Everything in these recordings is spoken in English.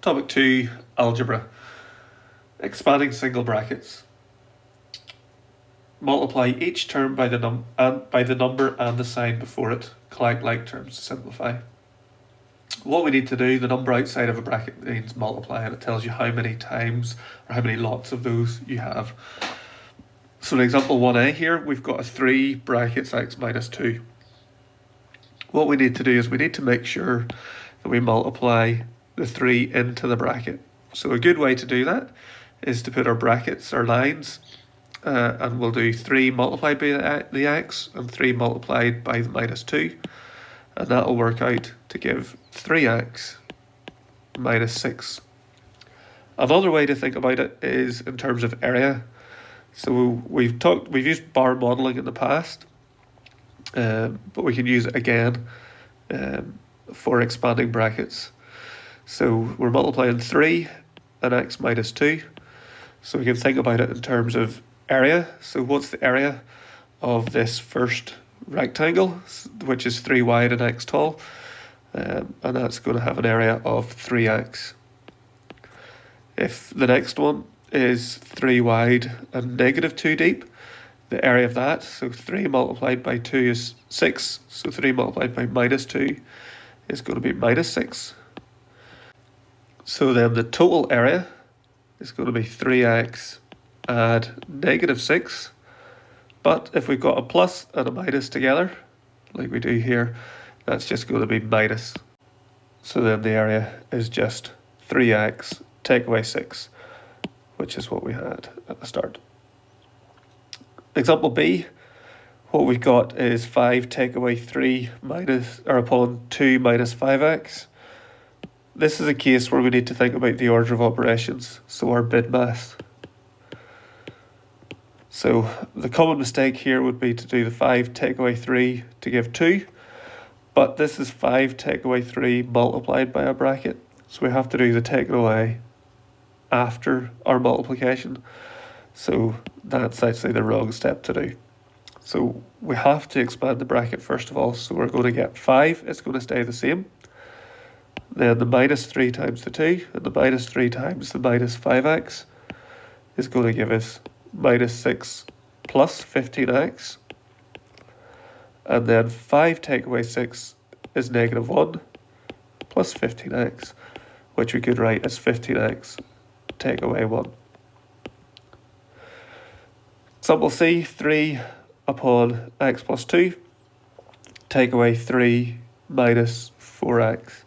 Topic 2, algebra. Expanding single brackets. Multiply each term by the number and the sign before it. Collect like terms to simplify. What we need to do, the number outside of a bracket means multiply, and it tells you how many times or how many lots of those you have. So in example 1a here, we've got a 3 brackets x minus 2. What we need to do is we need to make sure that we multiply the 3 into the bracket. So a good way to do that is to put our brackets, our lines, and we'll do 3 multiplied by the x and 3 multiplied by the minus 2. And that will work out to give 3x minus 6. Another way to think about it is in terms of area. So we've used bar modeling in the past, but we can use it again for expanding brackets. So we're multiplying 3 and x minus 2. So we can think about it in terms of area. So what's the area of this first rectangle, which is 3 wide and x tall? And that's going to have an area of 3x. If the next one is 3 wide and negative 2 deep, the area of that, so 3 multiplied by 2 is 6, so 3 multiplied by minus 2 is going to be minus 6. So then the total area is going to be 3x add negative 6. But if we've got a plus and a minus together, like we do here, that's just going to be minus. So then the area is just 3x take away 6, which is what we had at the start. Example B, what we've got is 5 take away 3 upon 2 minus 5x. This is a case where we need to think about the order of operations, so our bid mass. So the common mistake here would be to do the 5 take away 3 to give 2, but this is 5 take away 3 multiplied by a bracket, so we have to do the taking away after our multiplication. So that's actually the wrong step to do. So we have to expand the bracket first of all, so we're going to get 5, it's going to stay the same. Then the minus 3 times the 2, and the minus 3 times the minus 5x is going to give us minus 6 plus 15x. And then 5 take away 6 is negative 1 plus 15x, which we could write as 15x take away 1. Example C, 3 upon x plus 2, take away 3 minus 4x.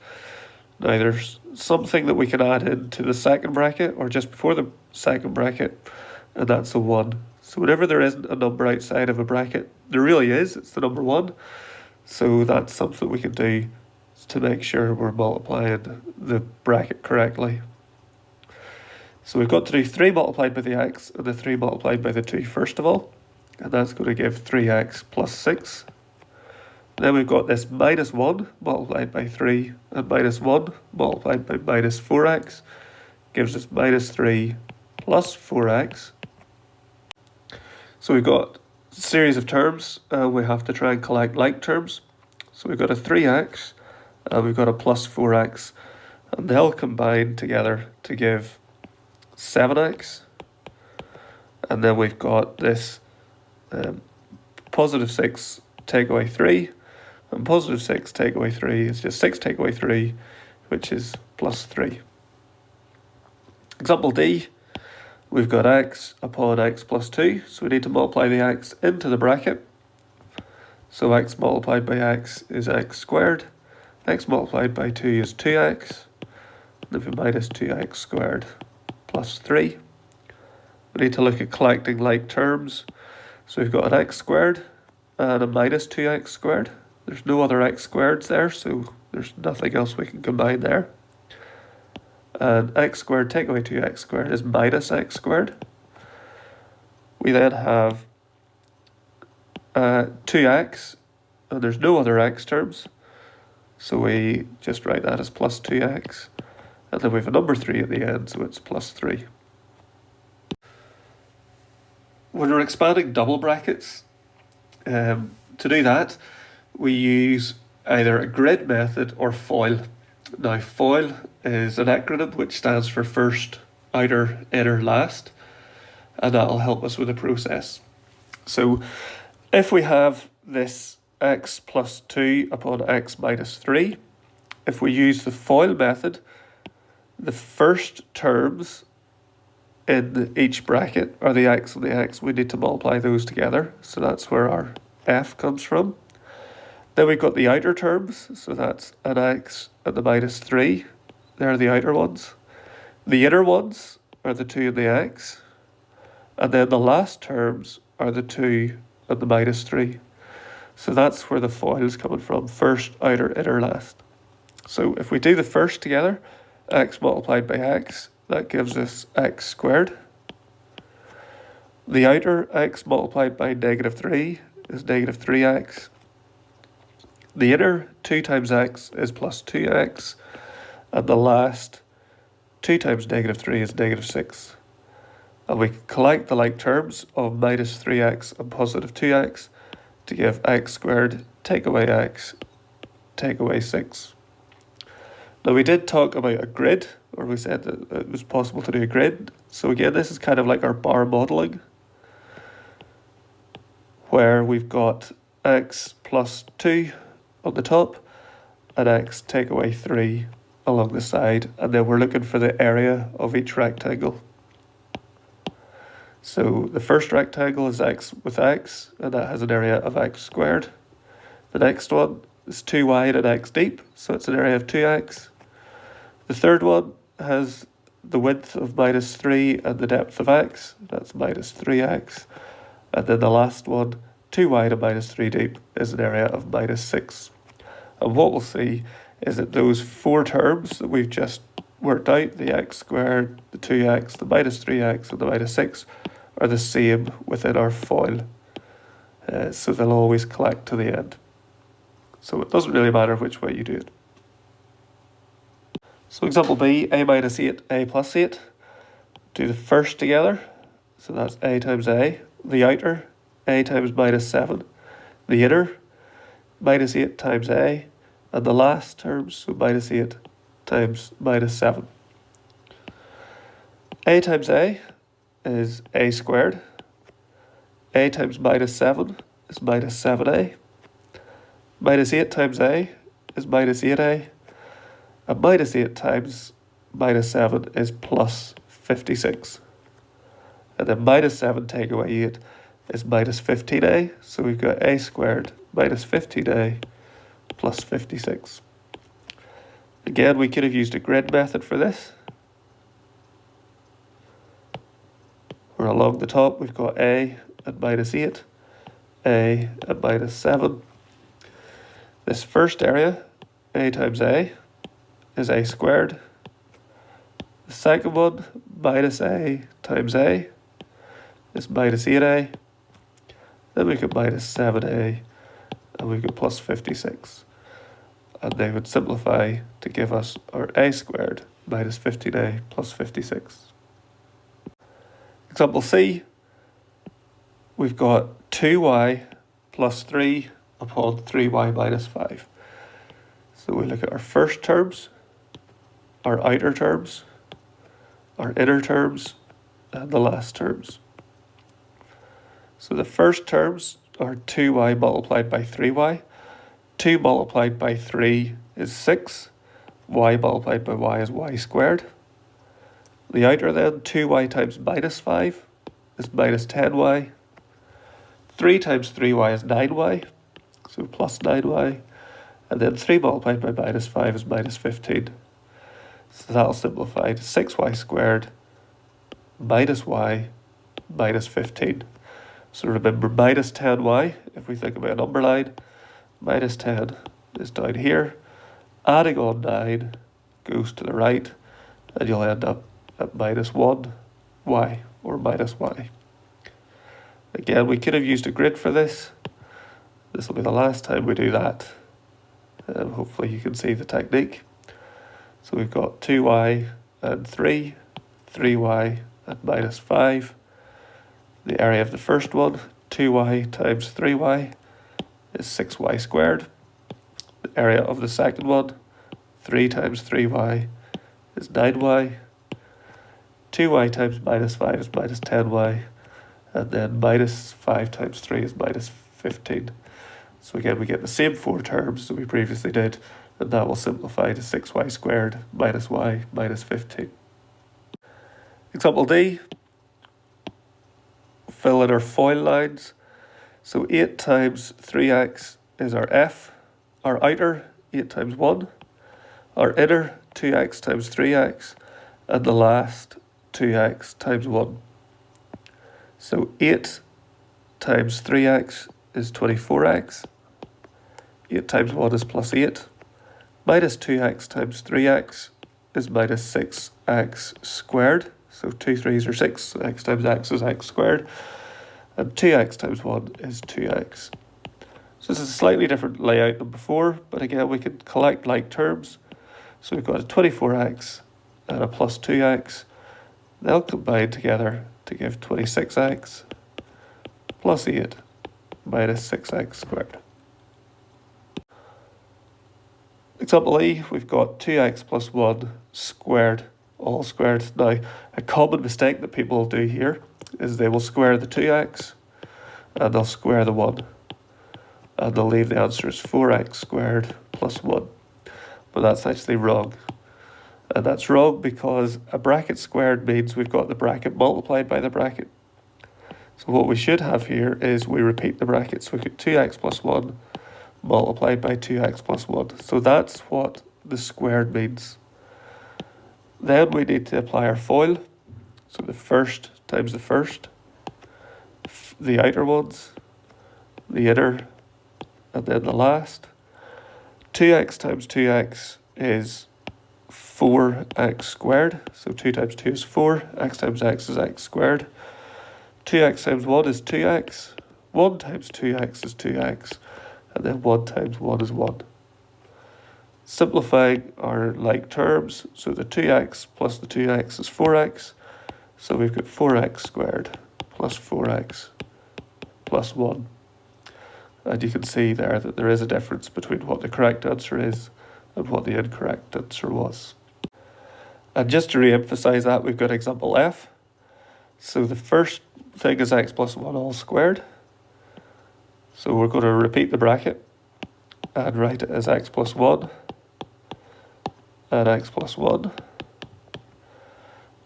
Now there's something that we can add into the second bracket or just before the second bracket, and that's a 1. So whenever there isn't a number outside of a bracket, there really is, it's the number 1. So that's something we can do to make sure we're multiplying the bracket correctly. So we've got to do 3 multiplied by the x and the 3 multiplied by the 2 first of all, and that's going to give 3x plus 6. Then we've got this minus 1 multiplied by 3 and minus 1 multiplied by minus 4x gives us minus 3 plus 4x. So we've got a series of terms and we have to try and collect like terms. So we've got a 3x and we've got a plus 4x, and they'll combine together to give 7x. And then we've got this positive 6 take away 3, and positive 6 take away 3 is just 6 take away 3, which is plus 3. Example D, we've got x upon x plus 2, so we need to multiply the x into the bracket. So x multiplied by x is x squared, x multiplied by 2 is 2x, and then minus 2x squared plus 3. We need to look at collecting like terms. So we've got an x squared and a minus 2x squared. There's no other x squareds there, so there's nothing else we can combine there. And x squared take away 2x squared is minus x squared. We then have 2x, and there's no other x terms, so we just write that as plus 2x. And then we have a number 3 at the end, so it's plus 3. When we're expanding double brackets, to do that, we use either a grid method or FOIL. Now, FOIL is an acronym which stands for first, outer, inner, last, and that'll help us with the process. So if we have this x plus 2 upon x minus 3, if we use the FOIL method, the first terms in each bracket are the x and the x. We need to multiply those together, so that's where our f comes from. Then we've got the outer terms, so that's an x and the minus 3. They're the outer ones. The inner ones are the 2 and the x. And then the last terms are the 2 and the minus 3. So that's where the FOIL is coming from, first, outer, inner, last. So if we do the first together, x multiplied by x, that gives us x squared. The outer x multiplied by negative 3 is negative 3x. The inner 2 times x is plus 2x. And the last 2 times negative 3 is negative 6. And we collect the like terms of minus 3x and positive 2x to give x squared, take away x, take away 6. Now we did talk about a grid, or we said that it was possible to do a grid. So again, this is kind of like our bar modelling, where we've got x plus 2 on the top and x take away 3 along the side, and then we're looking for the area of each rectangle. So the first rectangle is x with x, and that has an area of x squared. The next one is 2 wide and x deep, so it's an area of 2x. The third one has the width of minus 3 and the depth of x, that's minus 3x. And then the last one, 2 wide and minus 3 deep, is an area of minus 6. And what we'll see is that those 4 terms that we've just worked out, the x squared, the 2x, the minus 3x, and the minus 6, are the same within our FOIL. So they'll always collect to the end. So it doesn't really matter which way you do it. So example B, a minus 8, a plus 8. Do the first together. So that's a times a. The outer, a times minus 7. The inner, minus 8 times a. And the last terms, so minus 8 times minus 7. A times a is a squared. A times minus 7 is minus 7a. Minus 8 times a is minus 8a. And minus 8 times minus 7 is plus 56. And then minus 7 take away 8 is minus 15a. So we've got a squared minus 15a plus 56. Again, we could have used a grid method for this. Where along the top we've got a and minus 8, a and minus 7. This first area, a times a, is a squared. The second one, minus a times a, is minus 8a. Then we get minus 7a, and we get plus 56. And they would simplify to give us our a squared minus 15a plus 56. Example C, we've got 2y plus 3 upon 3y minus 5. So we look at our first terms, our outer terms, our inner terms, and the last terms. So the first terms are 2y multiplied by 3y. 2 multiplied by 3 is 6. Y multiplied by y is y squared. The outer then, 2y times minus 5 is minus 10y. 3 times 3y is 9y, so plus 9y. And then 3 multiplied by minus 5 is minus 15. So that'll simplify to 6y squared minus y minus 15. So remember, minus 10y, if we think about a number line, minus 10 is down here. Adding on 9 goes to the right, and you'll end up at minus 1y, or minus y. Again, we could have used a grid for this. This will be the last time we do that. Hopefully you can see the technique. So we've got 2y and 3, 3y and minus 5. The area of the first one, 2y times 3y, is 6y squared. The area of the second one, 3 times 3y is 9y. 2y times minus 5 is minus 10y. And then minus 5 times 3 is minus 15. So again, we get the same 4 terms that we previously did, and that will simplify to 6y squared minus y minus 15. Example D, fill in our FOIL lines. So 8 times 3x is our f, our outer 8 times 1, our inner 2x times 3x, and the last 2x times 1. So 8 times 3x is 24x, 8 times 1 is plus 8, minus 2x times 3x is minus 6x squared. So 2 3s are 6, x times x is x squared, and 2x times 1 is 2x. So this is a slightly different layout than before, but again we can collect like terms. So we've got a 24x and a plus 2x. They'll combine together to give 26x plus 8 minus 6x squared. Example E, we've got 2x plus 1 squared, all squared. Now, a common mistake that people will do here is they will square the 2x and they'll square the 1. And they'll leave the answer as 4x squared plus 1. But that's actually wrong. And that's wrong because a bracket squared means we've got the bracket multiplied by the bracket. So what we should have here is we repeat the bracket. So we get 2x plus 1 multiplied by 2x plus 1. So that's what the squared means. Then we need to apply our FOIL. So the first times the first, the outer ones, the inner, and then the last. 2x times 2x is 4x squared. So 2 times 2 is 4. X times x is x squared. 2x times 1 is 2x. 1 times 2x is 2x. And then 1 times 1 is 1. Simplifying our like terms, so the 2x plus the 2x is 4x. So we've got 4x squared plus 4x plus 1. And you can see there that there is a difference between what the correct answer is and what the incorrect answer was. And just to re-emphasize that, we've got example F. So the first thing is x plus 1 all squared. So we're going to repeat the bracket and write it as x plus 1 and x plus 1.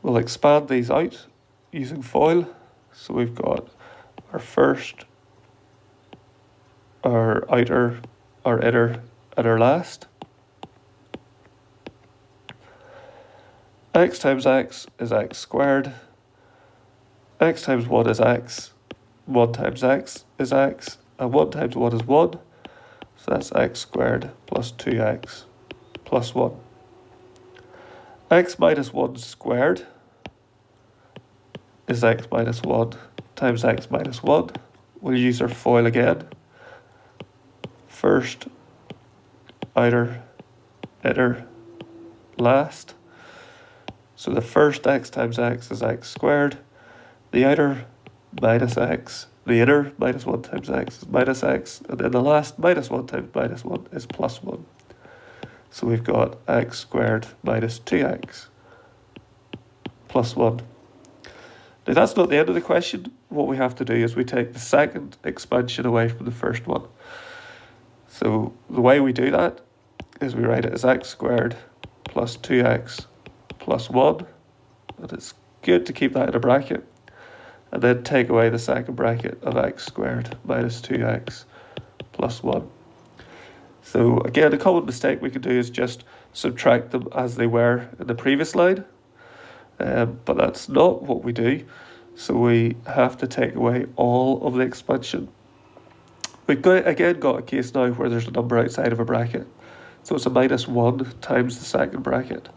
We'll expand these out using FOIL. So we've got our first, our outer, our inner, and our last. X times x is x squared. X times 1 is x. 1 times x is x. And 1 times 1 is 1. So that's x squared plus 2x plus 1. X minus 1 squared is x minus 1 times x minus 1. We'll use our FOIL again. First, outer, inner, last. So the first x times x is x squared. The outer minus x. The inner minus 1 times x is minus x. And then the last minus 1 times minus 1 is plus 1. So we've got x squared minus 2x plus 1. Now that's not the end of the question. What we have to do is we take the second expansion away from the first one. So the way we do that is we write it as x squared plus 2x plus 1. And it's good to keep that in a bracket. And then take away the second bracket of x squared minus 2x plus 1. So again, a common mistake we can do is just subtract them as they were in the previous line. But that's not what we do. So we have to take away all of the expansion. We've got a case now where there's a number outside of a bracket. So it's a minus 1 times the second bracket.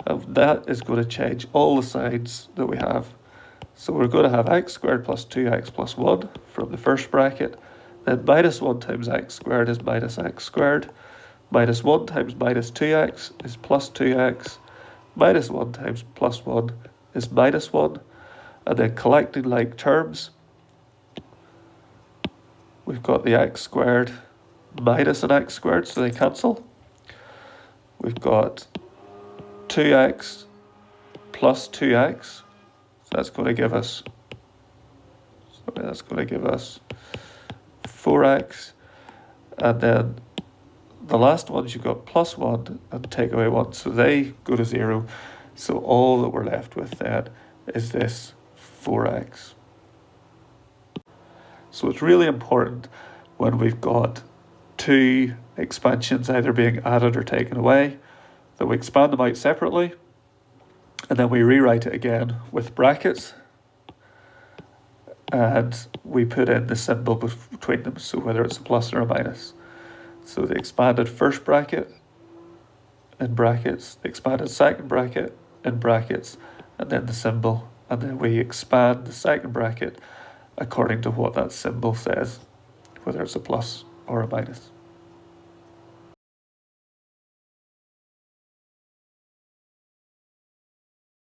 And that is going to change all the signs that we have. So we're going to have x squared plus 2x plus 1 from the first bracket. Then minus 1 times x squared is minus x squared. Minus 1 times minus 2x is plus 2x. Minus 1 times plus 1 is minus 1. And then collecting like terms, we've got the x squared minus an x squared, so they cancel. we've got 2x plus 2x. So that's going to give us 4x. And then the last ones you've got plus 1 and take away 1. So they go to 0. So all that we're left with then is this 4x. So it's really important when we've got two expansions either being added or taken away that we expand them out separately and then we rewrite it again with brackets and we put in the symbol between them, so whether it's a plus or a minus. So the expanded first bracket in brackets, the expanded second bracket in brackets, and then the symbol, and then we expand the second bracket according to what that symbol says, whether it's a plus or a minus.